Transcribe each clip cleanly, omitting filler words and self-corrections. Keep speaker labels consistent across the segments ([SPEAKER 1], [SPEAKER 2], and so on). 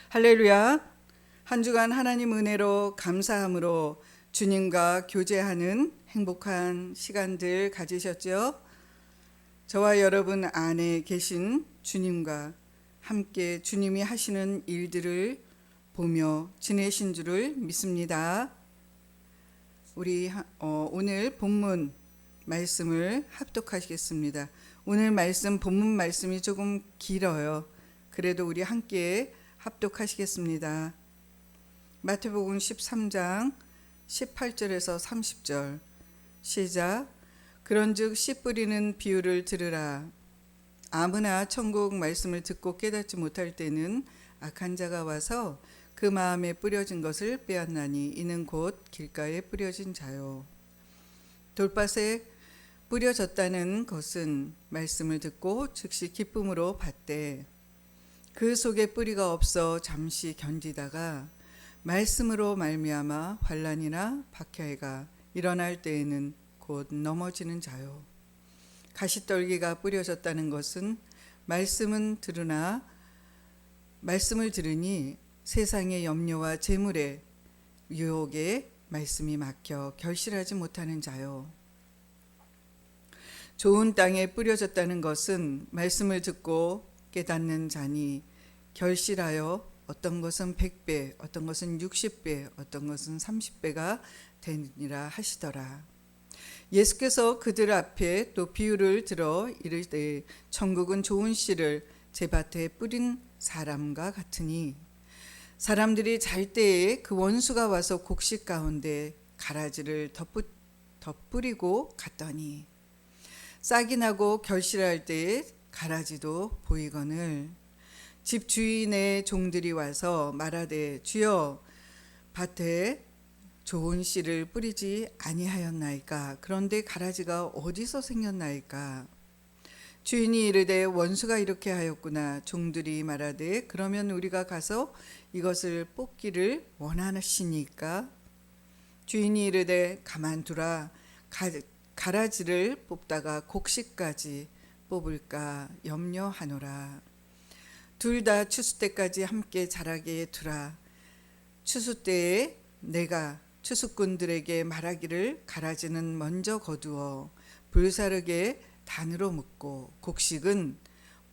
[SPEAKER 1] 할렐루야. 한 주간 하나님 은혜로 감사함으로 주님과 교제하는 행복한 시간들 가지셨죠? 저와 여러분 안에 계신 주님과 함께 주님이 하시는 일들을 보며 지내신 줄을 믿습니다. 우리 오늘 본문 말씀을 합독하시겠습니다. 오늘 본문 말씀이 조금 길어요. 그래도 우리 함께 합독하시겠습니다. 마태복음 13장 18절에서 30절 시작. 그런즉 씨 뿌리는 비유를 들으라. 아무나 천국 말씀을 듣고 깨닫지 못할 때는 악한 자가 와서 그 마음에 뿌려진 것을 빼앗나니 이는 곧 길가에 뿌려진 자요. 돌밭에 뿌려졌다는 것은 말씀을 듣고 즉시 기쁨으로 받되 그 속에 뿌리가 없어 잠시 견디다가 말씀으로 말미암아 환난이나 박해가 일어날 때에는 곧 넘어지는 자요. 가시떨기가 뿌려졌다는 것은 말씀을 들으니 세상의 염려와 재물의 유혹에 말씀이 막혀 결실하지 못하는 자요. 좋은 땅에 뿌려졌다는 것은 말씀을 듣고 깨닫는 자니 결실하여 어떤 것은 100배, 어떤 것은 60배, 어떤 것은 30배가 되니라 하시더라. 예수께서 그들 앞에 또 비유를 들어 이르되 천국은 좋은 씨를 제 밭에 뿌린 사람과 같으니 사람들이 잘 때에 그 원수가 와서 곡식 가운데 가라지를 덧뿌리고 갔더니 싹이 나고 결실할 때에 가라지도 보이거늘 집 주인의 종들이 와서 말하되 주여 밭에 좋은 씨를 뿌리지 아니하였나이까. 그런데 가라지가 어디서 생겼나이까. 주인이 이르되 원수가 이렇게 하였구나. 종들이 말하되 그러면 우리가 가서 이것을 뽑기를 원하시니까. 주인이 이르되 가만두라. 가라지를 뽑다가 곡식까지 뽑을까 염려하노라. 둘 다 추수 때까지 함께 자라게 두라. 추수 때에 내가 추수꾼들에게 말하기를 가라지는 먼저 거두어 불사르게 단으로 묶고 곡식은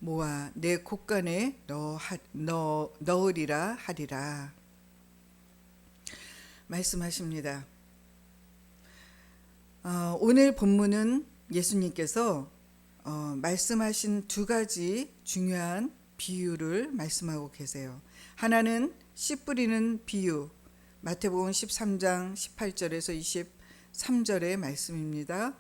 [SPEAKER 1] 모아 내 곡간에 넣으리라 하리라. 말씀하십니다. 오늘 본문은 예수님께서 말씀하신 두 가지 중요한 비유를 말씀하고 계세요. 하나는 씨 뿌리는 비유, 마태복음 13장 18절에서 23절의 말씀입니다.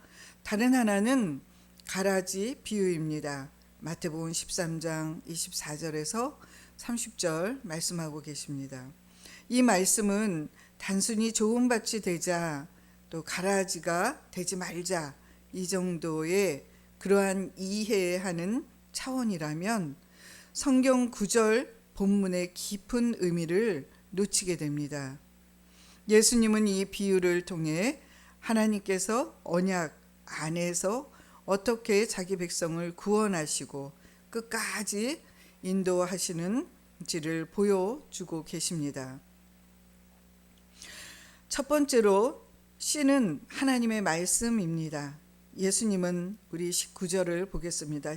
[SPEAKER 1] 다른 하나는 가라지 비유입니다. 마태복음 13장 24절에서 30절 말씀하고 계십니다. 이 말씀은 단순히 좋은 밭이 되자 또 가라지가 되지 말자 이 정도의 그러한 이해하는 차원이라면 성경 구절 본문의 깊은 의미를 놓치게 됩니다. 예수님은 이 비유를 통해 하나님께서 언약 안에서 어떻게 자기 백성을 구원하시고 끝까지 인도하시는지를 보여주고 계십니다. 첫 번째로 씨는 하나님의 말씀입니다. 예수님은 우리 19절을 보겠습니다.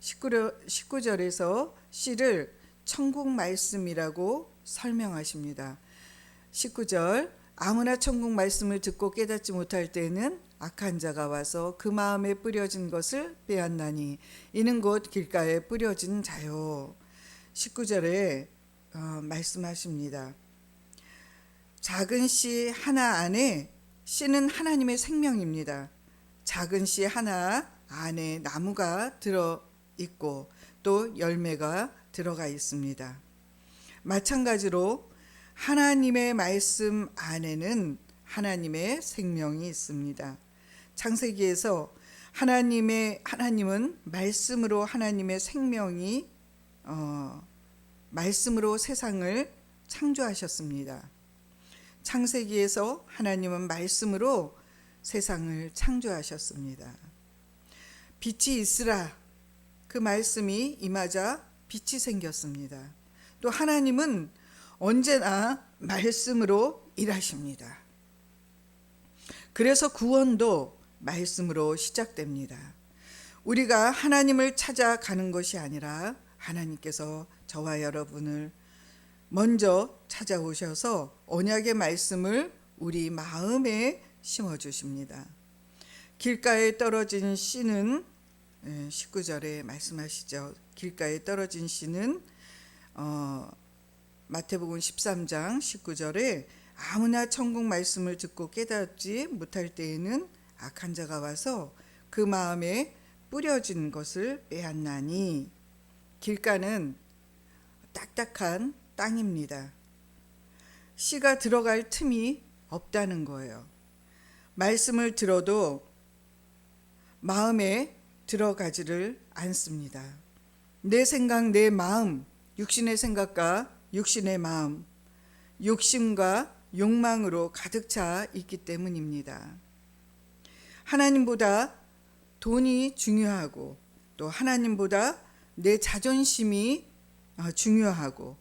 [SPEAKER 1] 19절에서 씨를 천국 말씀이라고 설명하십니다. 19절 아무나 천국 말씀을 듣고 깨닫지 못할 때는 악한 자가 와서 그 마음에 뿌려진 것을 빼앗나니 이는 곧 길가에 뿌려진 자요. 19절에 말씀하십니다. 작은 씨 하나 안에 씨는 하나님의 생명입니다. 작은 씨 하나 안에 나무가 들어있고 또 열매가 들어가 있습니다. 마찬가지로 하나님의 말씀 안에는 하나님의 생명이 있습니다. 창세기에서 하나님은 말씀으로 하나님의 생명이 말씀으로 세상을 창조하셨습니다. 창세기에서 하나님은 말씀으로 세상을 창조하셨습니다. 빛이 있으라 그 말씀이 임하자 빛이 생겼습니다. 또 하나님은 언제나 말씀으로 일하십니다. 그래서 구원도 말씀으로 시작됩니다. 우리가 하나님을 찾아가는 것이 아니라 하나님께서 저와 여러분을 먼저 찾아오셔서 언약의 말씀을 우리 마음에 심어주십니다. 길가에 떨어진 씨는 19절에 말씀하시죠. 길가에 떨어진 씨는 마태복음 13장 19절에 아무나 천국 말씀을 듣고 깨닫지 못할 때에는 악한 자가 와서 그 마음에 뿌려진 것을 빼앗나니, 길가는 딱딱한 땅입니다. 씨가 들어갈 틈이 없다는 거예요. 말씀을 들어도 마음에 들어가지를 않습니다. 내 생각, 내 마음, 육신의 생각과 육신의 마음, 욕심과 욕망으로 가득 차 있기 때문입니다. 하나님보다 돈이 중요하고, 또 하나님보다 내 자존심이 중요하고,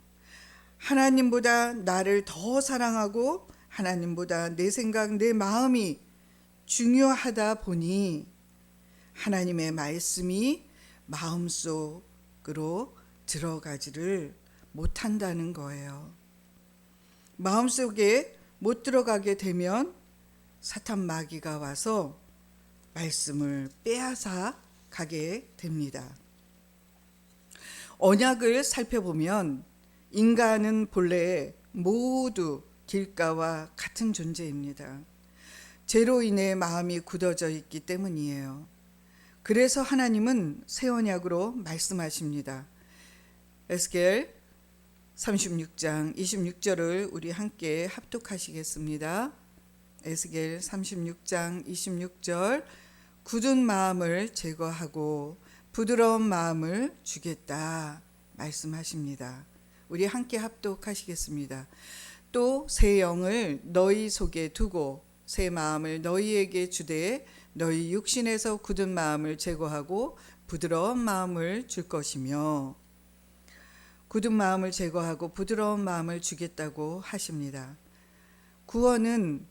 [SPEAKER 1] 하나님보다 나를 더 사랑하고, 하나님보다 내 생각, 내 마음이 중요하다 보니 하나님의 말씀이 마음속으로 들어가지를 못한다는 거예요. 마음속에 못 들어가게 되면 사탄 마귀가 와서 말씀을 빼앗아 가게 됩니다. 언약을 살펴보면 인간은 본래 모두 길가와 같은 존재입니다. 죄로 인해 마음이 굳어져 있기 때문이에요. 그래서 하나님은 새 언약으로 말씀하십니다. 에스겔 36장 26절을 우리 함께 합독하시겠습니다. 에스겔 36장 26절, 굳은 마음을 제거하고 부드러운 마음을 주겠다 말씀하십니다. 우리 함께 합독하시겠습니다. 또 새 영을 너희 속에 두고 새 마음을 너희에게 주되 너희 육신에서 굳은 마음을 제거하고 부드러운 마음을 줄 것이며, 굳은 마음을 제거하고 부드러운 마음을 주겠다고 하십니다. 구원은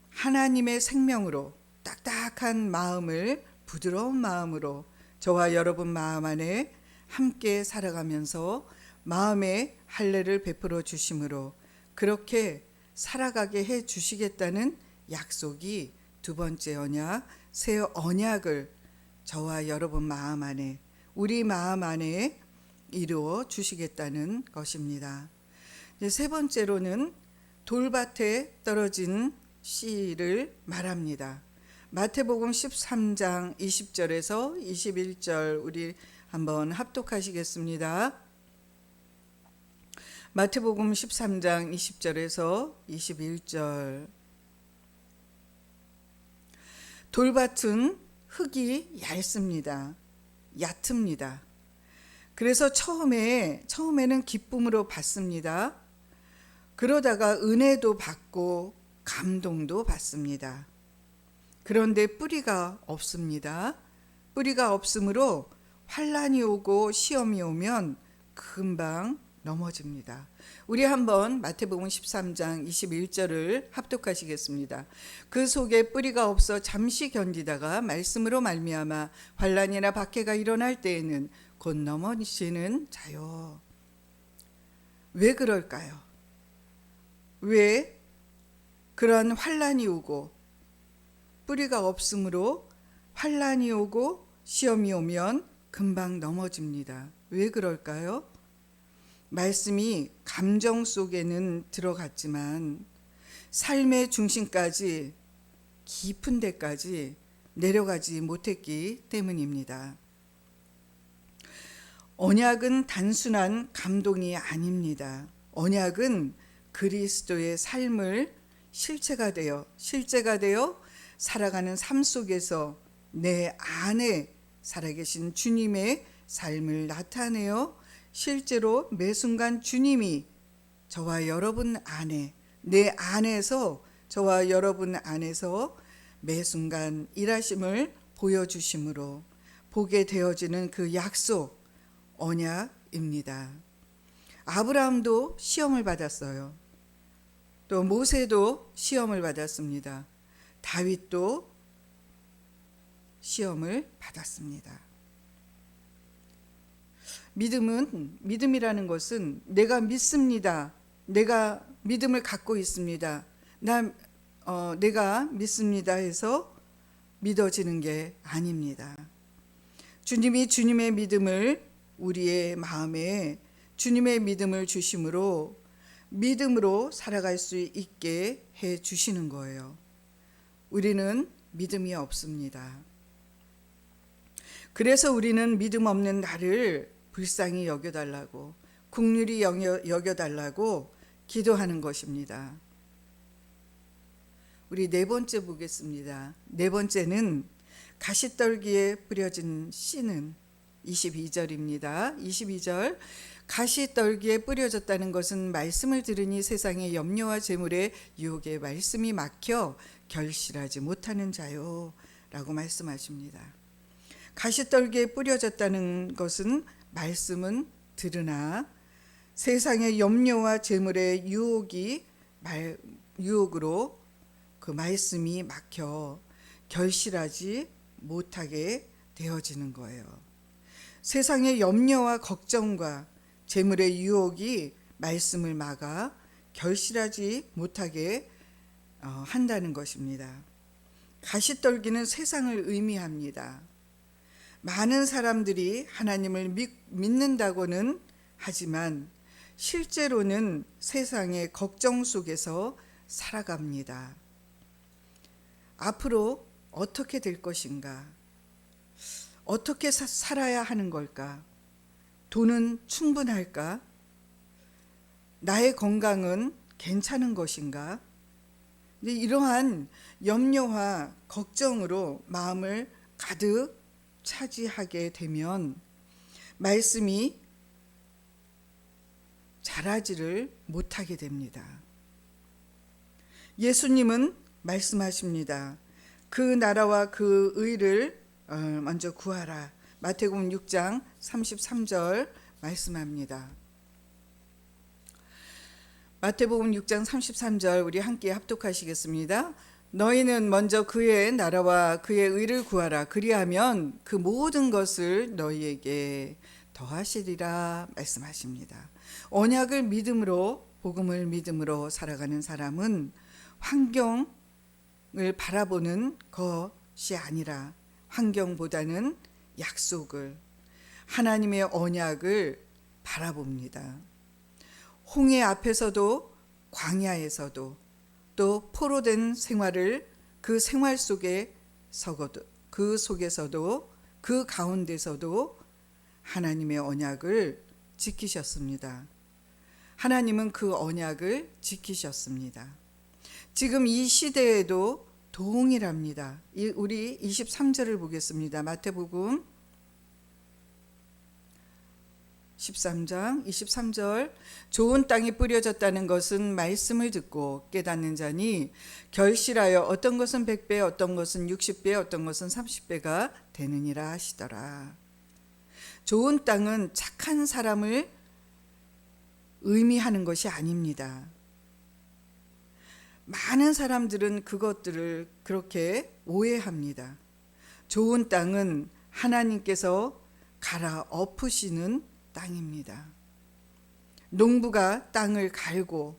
[SPEAKER 1] 하나님의 생명으로 딱딱한 마음을 부드러운 마음으로 저와 여러분 마음 안에 함께 살아가면서 마음의 할례를 베풀어 주심으로 그렇게 살아가게 해 주시겠다는 약속이 두 번째 언약, 새 언약을 저와 여러분 마음 안에, 우리 마음 안에 이루어 주시겠다는 것입니다. 세 번째로는 돌밭에 떨어진 씨를 말합니다. 마태복음 13장 20절에서 21절 우리 한번 합독하시겠습니다. 마태복음 13장 20절에서 21절. 돌밭은 흙이 얇습니다. 얕습니다. 그래서 처음에는 기쁨으로 받습니다. 그러다가 은혜도 받고 감동도 받습니다. 그런데 뿌리가 없습니다. 뿌리가 없으므로 환난이 오고 시험이 오면 금방 넘어집니다. 우리 한번 마태복음 13장 21절을 합독하시겠습니다. 그 속에 뿌리가 없어 잠시 견디다가 말씀으로 말미암아 환난이나 박해가 일어날 때에는 곧 넘어지는 자요. 왜 그럴까요? 왜 그런 환난이 오고 뿌리가 없으므로 환난이 오고 시험이 오면 금방 넘어집니다. 왜 그럴까요? 말씀이 감정 속에는 들어갔지만 삶의 중심까지 깊은 데까지 내려가지 못했기 때문입니다. 언약은 단순한 감동이 아닙니다. 언약은 그리스도의 삶을 실체가 되어 살아가는 삶 속에서 내 안에 살아계신 주님의 삶을 나타내어 실제로 매 순간 주님이 저와 여러분 안에, 내 안에서 저와 여러분 안에서 매 순간 일하심을 보여주심으로 보게 되어지는 그 약속, 언약입니다. 아브라함도 시험을 받았어요. 또 모세도 시험을 받았습니다. 다윗도 시험을 받았습니다. 믿음이라는 것은 내가 믿습니다. 내가 믿음을 갖고 있습니다. 내가 믿습니다 해서 믿어지는 게 아닙니다. 주님이 주님의 믿음을 우리의 마음에 주님의 믿음을 주심으로 믿음으로 살아갈 수 있게 해 주시는 거예요. 우리는 믿음이 없습니다. 그래서 우리는 믿음 없는 나를 불쌍히 여겨달라고, 긍휼히 여겨달라고 기도하는 것입니다. 우리 네 번째 보겠습니다. 네 번째는 가시떨기에 뿌려진 씨는 22절입니다. 22절, 가시떨기에 뿌려졌다는 것은 말씀을 들으니 세상의 염려와 재물의 유혹에 말씀이 막혀 결실하지 못하는 자요 라고 말씀하십니다. 가시떨기에 뿌려졌다는 것은 말씀은 들으나 세상의 염려와 재물의 유혹으로 그 말씀이 막혀 결실하지 못하게 되어지는 거예요. 세상의 염려와 걱정과 재물의 유혹이 말씀을 막아 결실하지 못하게 한다는 것입니다. 가시떨기는 세상을 의미합니다. 많은 사람들이 하나님을 믿는다고는 하지만 실제로는 세상의 걱정 속에서 살아갑니다. 앞으로 어떻게 될 것인가? 어떻게 살아야 하는 걸까? 돈은 충분할까? 나의 건강은 괜찮은 것인가? 이러한 염려와 걱정으로 마음을 가득 차지하게 되면 말씀이 자라지를 못하게 됩니다. 예수님은 말씀하십니다. 그 나라와 그 의를 먼저 구하라. 마태복음 6장 33절 말씀합니다. 마태복음 6장 33절 우리 함께 합독하시겠습니다. 너희는 먼저 그의 나라와 그의 의를 구하라. 그리하면 그 모든 것을 너희에게 더하시리라 말씀하십니다. 언약을 믿음으로, 복음을 믿음으로 살아가는 사람은 환경을 바라보는 것이 아니라 환경보다는 약속을, 하나님의 언약을 바라봅니다. 홍해 앞에서도 광야에서도 또 포로된 생활을 그 생활 속에서도 그 가운데서도 하나님의 언약을 지키셨습니다. 하나님은 그 언약을 지키셨습니다. 지금 이 시대에도 동일합니다. 우리 23절을 보겠습니다. 마태복음 13장 23절, 좋은 땅이 뿌려졌다는 것은 말씀을 듣고 깨닫는 자니 결실하여 어떤 것은 100배, 어떤 것은 60배, 어떤 것은 30배가 되느니라 하시더라. 좋은 땅은 착한 사람을 의미하는 것이 아닙니다. 많은 사람들은 그것들을 그렇게 오해합니다. 좋은 땅은 하나님께서 갈아엎으시는 땅입니다. 농부가 땅을 갈고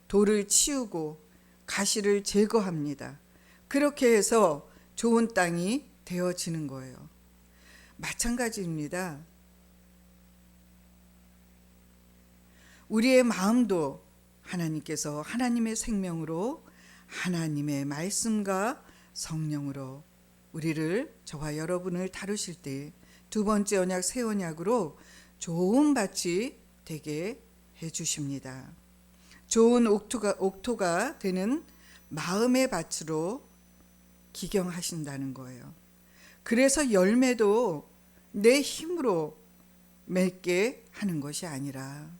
[SPEAKER 1] 돌을 치우고 가시를 제거합니다. 그렇게 해서 좋은 땅이 되어지는 거예요. 마찬가지입니다. 우리의 마음도 하나님께서 하나님의 생명으로, 하나님의 말씀과 성령으로 우리를, 저와 여러분을 다루실 때 두 번째 언약, 새 언약으로 좋은 밭이 되게 해주십니다. 좋은 옥토가 되는 마음의 밭으로 기경하신다는 거예요. 그래서 열매도 내 힘으로 맺게 하는 것이 아니라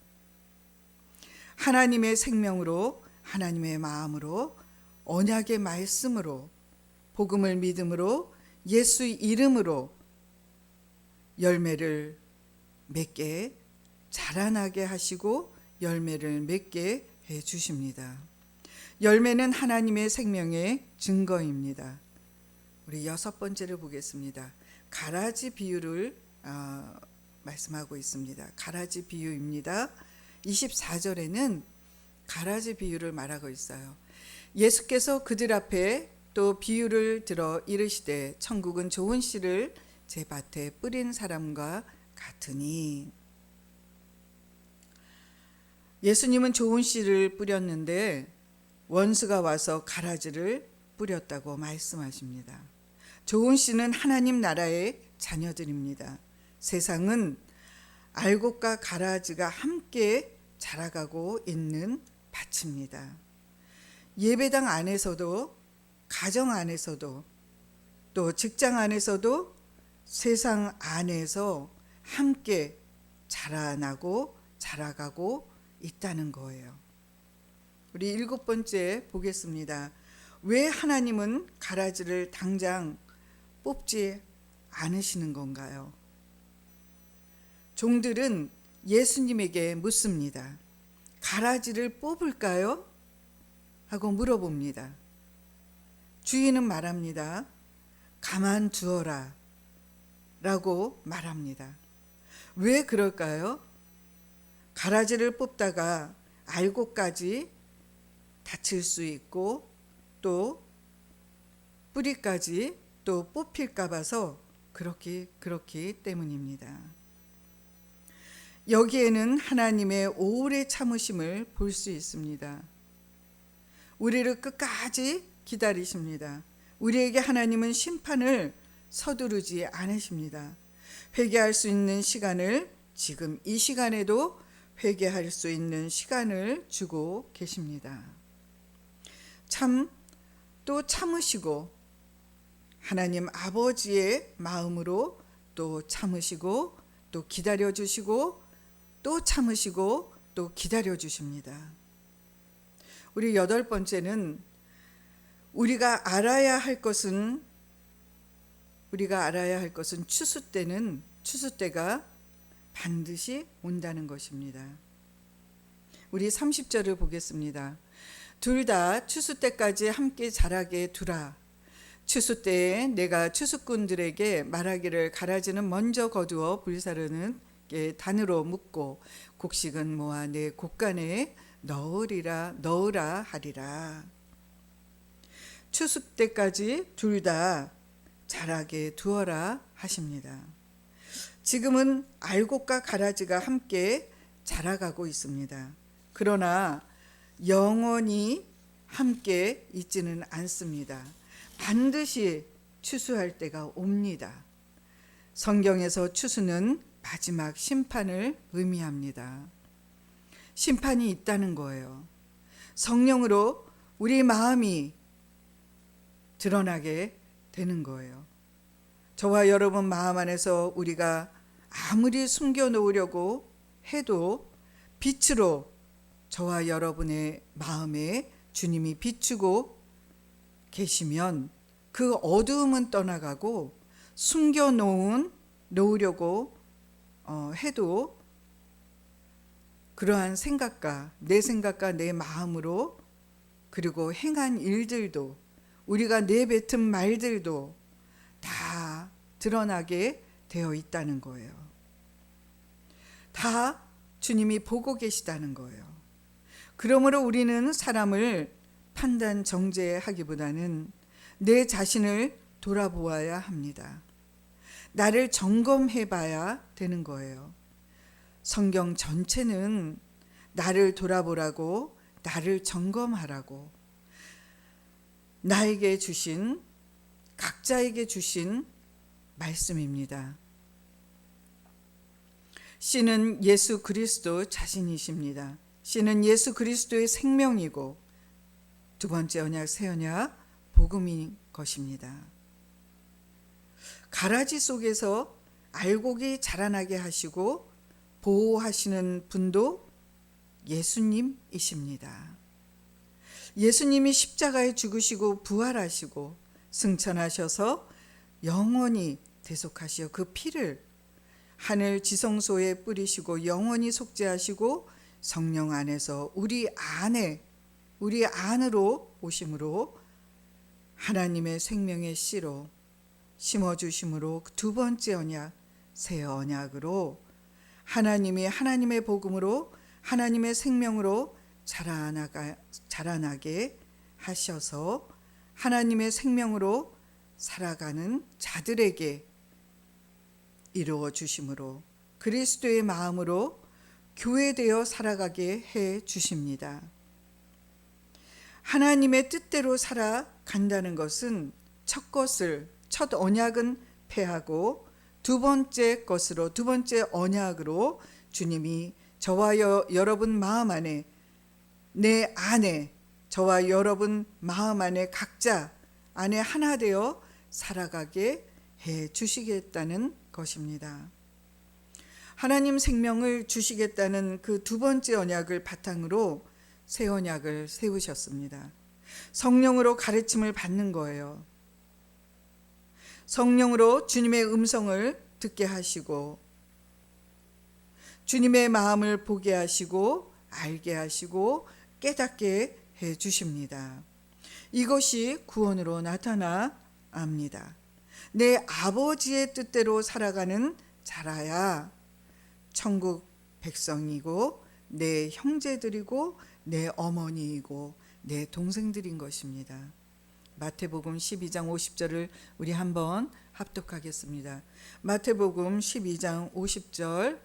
[SPEAKER 1] 하나님의 생명으로, 하나님의 마음으로, 언약의 말씀으로, 복음을 믿음으로, 예수의 이름으로 열매를 맺게 자라나게 하시고 열매를 맺게 해 주십니다. 열매는 하나님의 생명의 증거입니다. 우리 6번째를 보겠습니다. 가라지 비유를 말씀하고 있습니다. 가라지 비유입니다. 24절에는 가라지 비유를 말하고 있어요. 예수께서 그들 앞에 또 비유를 들어 이르시되 천국은 좋은 씨를 제 밭에 뿌린 사람과 같으니. 예수님은 좋은 씨를 뿌렸는데 원수가 와서 가라지를 뿌렸다고 말씀하십니다. 좋은 씨는 하나님 나라의 자녀들입니다. 세상은 알곡과 가라지가 함께 자라가고 있는 밭입니다. 예배당 안에서도, 가정 안에서도, 또 직장 안에서도, 세상 안에서 함께 자라나고 자라가고 있다는 거예요. 우리 7번째 보겠습니다. 왜 하나님은 가라지를 당장 뽑지 않으시는 건가요? 종들은 예수님에게 묻습니다. 가라지를 뽑을까요? 하고 물어봅니다. 주인은 말합니다. 가만두어라 라고 말합니다. 왜 그럴까요? 가라지를 뽑다가 알곡까지 다칠 수 있고 또 뿌리까지 또 뽑힐까 봐서 그렇기 때문입니다. 여기에는 하나님의 오래 참으심을 볼 수 있습니다. 우리를 끝까지 기다리십니다. 우리에게 하나님은 심판을 서두르지 않으십니다. 회개할 수 있는 시간을 지금 이 시간에도 회개할 수 있는 시간을 주고 계십니다. 또 참으시고 하나님 아버지의 마음으로 또 참으시고 또 기다려 주시고 또 참으시고 또 기다려 주십니다. 우리 8번째는 우리가 알아야 할 것은 추수 때가 반드시 온다는 것입니다. 우리 30절을 보겠습니다. 둘 다 추수 때까지 함께 자라게 두라. 추수 때에 내가 추수꾼들에게 말하기를 가라지는 먼저 거두어 불사르는 단으로 묶고 곡식은 모아 내 곡간에 넣으라 하리라. 추수 때까지 둘 다 자라게 두어라 하십니다. 지금은 알곡과 가라지가 함께 자라가고 있습니다. 그러나 영원히 함께 있지는 않습니다. 반드시 추수할 때가 옵니다. 성경에서 추수는 마지막 심판을 의미합니다. 심판이 있다는 거예요. 성령으로 우리 마음이 드러나게 되는 거예요. 저와 여러분 마음 안에서 우리가 아무리 숨겨놓으려고 해도 빛으로 저와 여러분의 마음에 주님이 비추고 계시면 그 어두움은 떠나가고 숨겨놓으려고 해도 그러한 생각과 내 마음으로 그리고 행한 일들도 우리가 내뱉은 말들도 다 드러나게 되어 있다는 거예요. 다 주님이 보고 계시다는 거예요. 그러므로 우리는 사람을 판단 정죄하기보다는 내 자신을 돌아보아야 합니다. 나를 점검해 봐야 되는 거예요. 성경 전체는 나를 돌아보라고, 나를 점검하라고, 나에게 주신, 각자에게 주신 말씀입니다. 씨는 예수 그리스도 자신이십니다. 씨는 예수 그리스도의 생명이고 두 번째 언약, 새 언약, 복음인 것입니다. 가라지 속에서 알곡이 자라나게 하시고 보호하시는 분도 예수님이십니다. 예수님이 십자가에 죽으시고 부활하시고 승천하셔서 영원히 대속하시어 그 피를 하늘 지성소에 뿌리시고 영원히 속죄하시고 성령 안에서 우리 안으로 오심으로 하나님의 생명의 씨로 심어주심으로 두 번째 언약, 새 언약으로 하나님이 하나님의 복음으로 하나님의 생명으로 자라나게 하셔서 하나님의 생명으로 살아가는 자들에게 이루어 주심으로 그리스도의 마음으로 교회되어 살아가게 해 주십니다. 하나님의 뜻대로 살아간다는 것은 첫 언약은 폐하고 두 번째 언약으로 주님이 저와 여러분 마음 안에, 내 안에, 저와 여러분 마음 안에 각자 안에 하나 되어 살아가게 해 주시겠다는 것입니다. 하나님 생명을 주시겠다는 그 두 번째 언약을 바탕으로 새 언약을 세우셨습니다. 성령으로 가르침을 받는 거예요. 성령으로 주님의 음성을 듣게 하시고 주님의 마음을 보게 하시고 알게 하시고 깨닫게 해 주십니다. 이것이 구원으로 나타납니다. 내 아버지의 뜻대로 살아가는 자라야 천국 백성이고 내 형제들이고 내 어머니이고 내 동생들인 것입니다. 마태복음 12장 50절을 우리 한번 합독하겠습니다. 마태복음 12장 50절.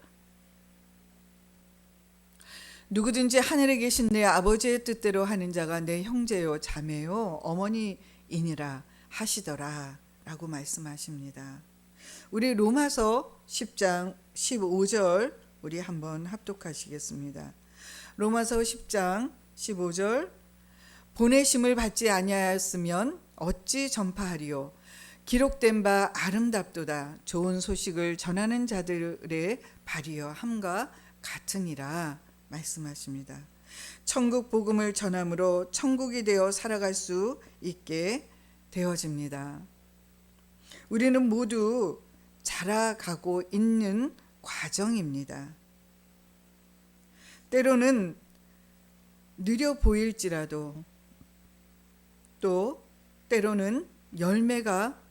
[SPEAKER 1] 누구든지 하늘에 계신 내 아버지의 뜻대로 하는 자가 내 형제요 자매요 어머니이니라 하시더라 라고 말씀하십니다. 우리 로마서 10장 15절 우리 한번 합독하시겠습니다. 로마서 10장 15절. 보내심을 받지 아니하였으면 어찌 전파하리요. 기록된 바 아름답도다. 좋은 소식을 전하는 자들의 발이여 함과 같으니라 말씀하십니다. 천국 복음을 전함으로 천국이 되어 살아갈 수 있게 되어집니다. 우리는 모두 자라가고 있는 과정입니다. 때로는 느려 보일지라도 또 때로는 열매가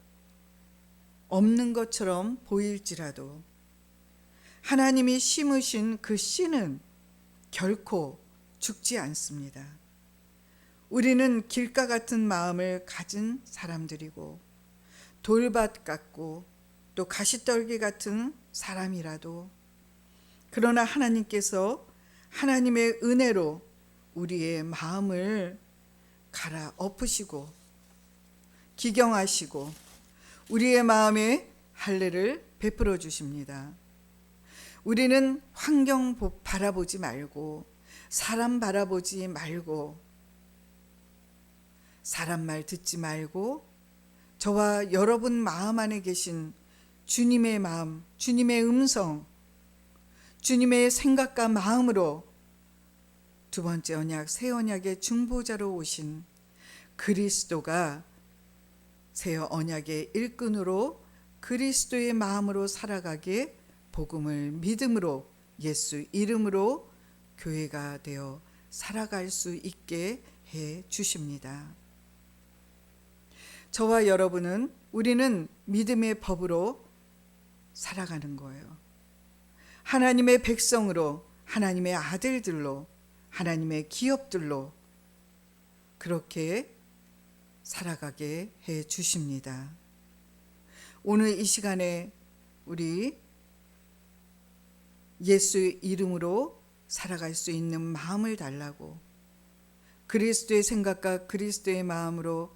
[SPEAKER 1] 없는 것처럼 보일지라도 하나님이 심으신 그 씨는 결코 죽지 않습니다. 우리는 길가 같은 마음을 가진 사람들이고 돌밭 같고 또 가시떨기 같은 사람이라도 그러나 하나님께서 하나님의 은혜로 우리의 마음을 갈아엎으시고 기경하시고 우리의 마음에 할례를 베풀어 주십니다. 우리는 환경 바라보지 말고 사람 바라보지 말고 사람 말 듣지 말고 저와 여러분 마음 안에 계신 주님의 마음, 주님의 음성, 주님의 생각과 마음으로 두 번째 언약, 새 언약의 중보자로 오신 그리스도가 새 언약의 일꾼으로 그리스도의 마음으로 살아가게 복음을 믿음으로 예수 이름으로 교회가 되어 살아갈 수 있게 해 주십니다. 저와 여러분은 우리는 믿음의 법으로 살아가는 거예요. 하나님의 백성으로 하나님의 아들들로 하나님의 기업들로 그렇게 살아가게 해 주십니다. 오늘 이 시간에 우리 예수 이름으로 살아갈 수 있는 마음을 달라고 그리스도의 생각과 그리스도의 마음으로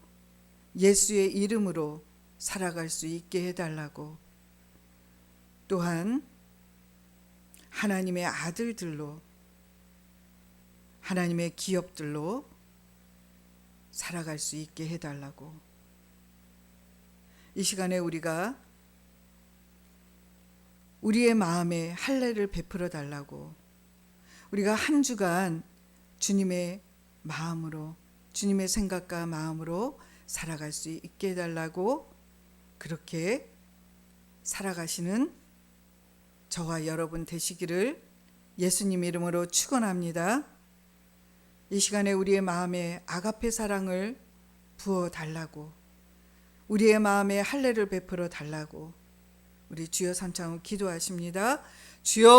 [SPEAKER 1] 예수의 이름으로 살아갈 수 있게 해달라고 또한 하나님의 아들들로 하나님의 기업들로 살아갈 수 있게 해달라고 이 시간에 우리가 우리의 마음에 할례를 베풀어 달라고 우리가 한 주간 주님의 마음으로 주님의 생각과 마음으로 살아갈 수 있게 해달라고 그렇게 살아가시는 저와 여러분 되시기를 예수님 이름으로 축원합니다. 이 시간에 우리의 마음에 아가페 사랑을 부어 달라고, 우리의 마음에 할례를 베풀어 달라고 우리 주여 삼창 기도하십니다. 주여